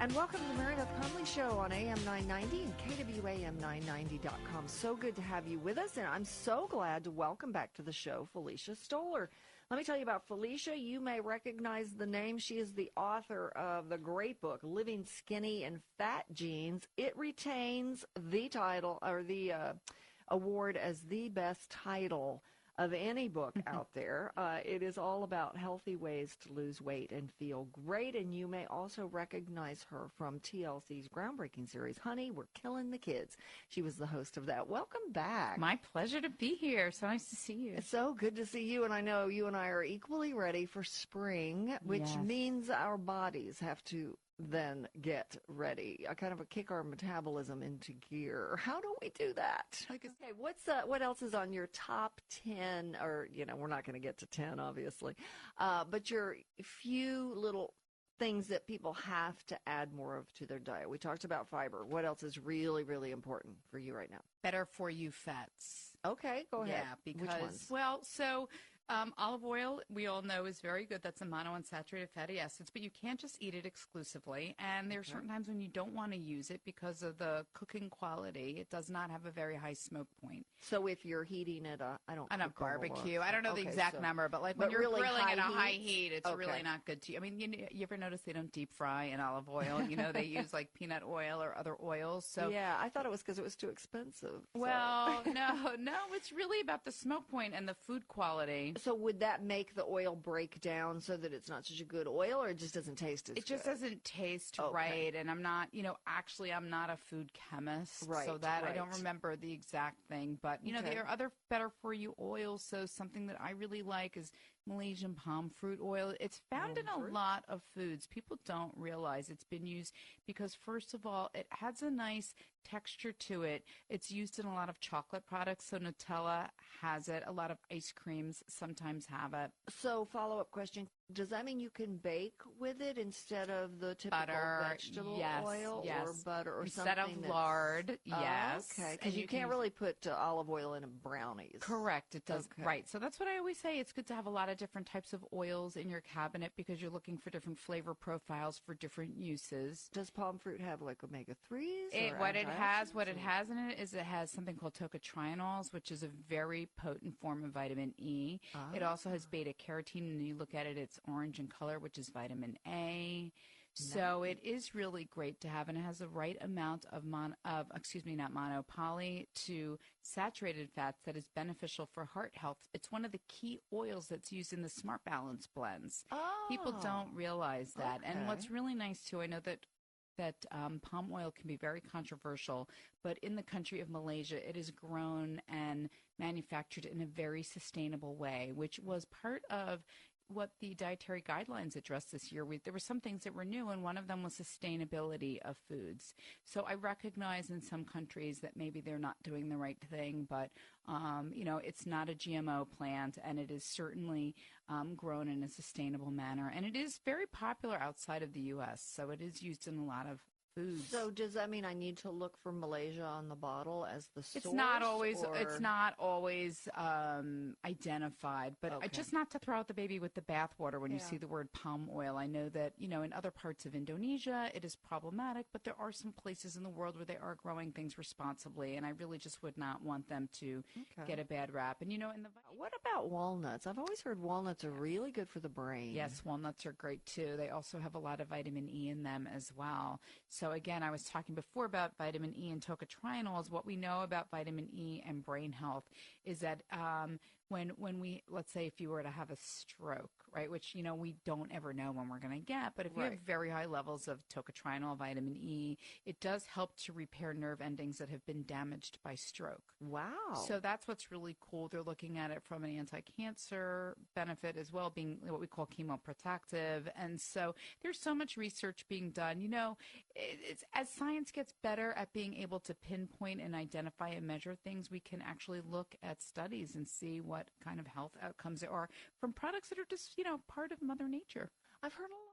And welcome to the Marybeth Conley Show on AM 990 and KWAM990.com. So good to have you with us, and I'm so glad to welcome back to the show Felicia Stoller. Let me tell you about Felicia. You may recognize the name. She is the author of the great book, Living Skinny and Fat Genes. It retains the title, or the award as the best title of any book out there. It is all about healthy ways to lose weight and feel great, and you may also recognize her from TLC's groundbreaking series, Honey, We're Killing the Kids. She was the host of that. Welcome back. My pleasure to be here. So nice to see you. It's so good to see you, and I know you and I are equally ready for spring, which means our bodies have to then get ready, kind of kick our metabolism into gear. How do we do that? Okay, what else is on your top 10, or, we're not going to get to 10, obviously, but your few little things that people have to add more of to their diet? We talked about fiber. What else is really, really important for you right now? Better for you fats. Okay, go ahead. Yeah, because, olive oil, we all know, is very good. That's a monounsaturated fatty acids, but you can't just eat it exclusively. And there are certain times when you don't want to use it because of the cooking quality. It does not have a very high smoke point. So if you're heating it, on a barbecue, I don't know the exact number, but when you're really grilling at a high heat, heat, it's really not good to you. I mean, you ever notice they don't deep fry in olive oil? They use like peanut oil or other oils. So yeah, I thought it was because it was too expensive. Well, no, it's really about the smoke point and the food quality. So would that make the oil break down so that it's not such a good oil, or it just doesn't taste as good? It just doesn't taste right, and I'm not, actually I'm not a food chemist, so that I don't remember the exact thing, but, there are other better-for-you oils, so something that I really like is Malaysian palm fruit oil. It's found in a lot of foods. People don't realize it's been used because, first of all, it has a nice texture to it. It's used in a lot of chocolate products, so Nutella has it. A lot of ice creams sometimes have it. So, follow-up question. Does that mean you can bake with it instead of the typical vegetable oil or butter or instead something? Instead of lard, yes. Okay, because you can't really put olive oil in brownies. Correct, it does. Okay. Right, so that's what I always say. It's good to have a lot of different types of oils in your cabinet because you're looking for different flavor profiles for different uses. Does palm fruit have like omega-3s? What it has in it is it has something called tocotrienols, which is a very potent form of vitamin E. It also has beta-carotene, and you look at it, it's orange in color, which is vitamin A. So it is really great to have, and it has the right amount of poly to saturated fats that is beneficial for heart health. It's one of the key oils that's used in the Smart Balance blends. People don't realize that. And what's really nice too, I know that palm oil can be very controversial, but in the country of Malaysia, it is grown and manufactured in a very sustainable way, which was part of what the Dietary Guidelines addressed this year. There were some things that were new, and one of them was sustainability of foods. So I recognize in some countries that maybe they're not doing the right thing, but, it's not a GMO plant, and it is certainly grown in a sustainable manner. And it is very popular outside of the U.S., so it is used in a lot of foods. So does that mean I need to look for Malaysia on the bottle as the source? It's not always identified, but just not to throw out the baby with the bathwater when you see the word palm oil. I know that, in other parts of Indonesia, it is problematic, but there are some places in the world where they are growing things responsibly, and I really just would not want them to get a bad rap. And, what about walnuts? I've always heard walnuts are really good for the brain. Yes, walnuts are great, too. They also have a lot of vitamin E in them as well. So again, I was talking before about vitamin E and tocotrienols. What we know about vitamin E and brain health is that when we, let's say if you were to have a stroke, right, which, we don't ever know when we're going to get, but if you have very high levels of tocotrienol, vitamin E, it does help to repair nerve endings that have been damaged by stroke. Wow. So that's what's really cool. They're looking at it from an anti-cancer benefit as well, being what we call chemoprotective. And so there's so much research being done. As science gets better at being able to pinpoint and identify and measure things, we can actually look at studies and see what kind of health outcomes there are from products that are just, part of Mother Nature. I've heard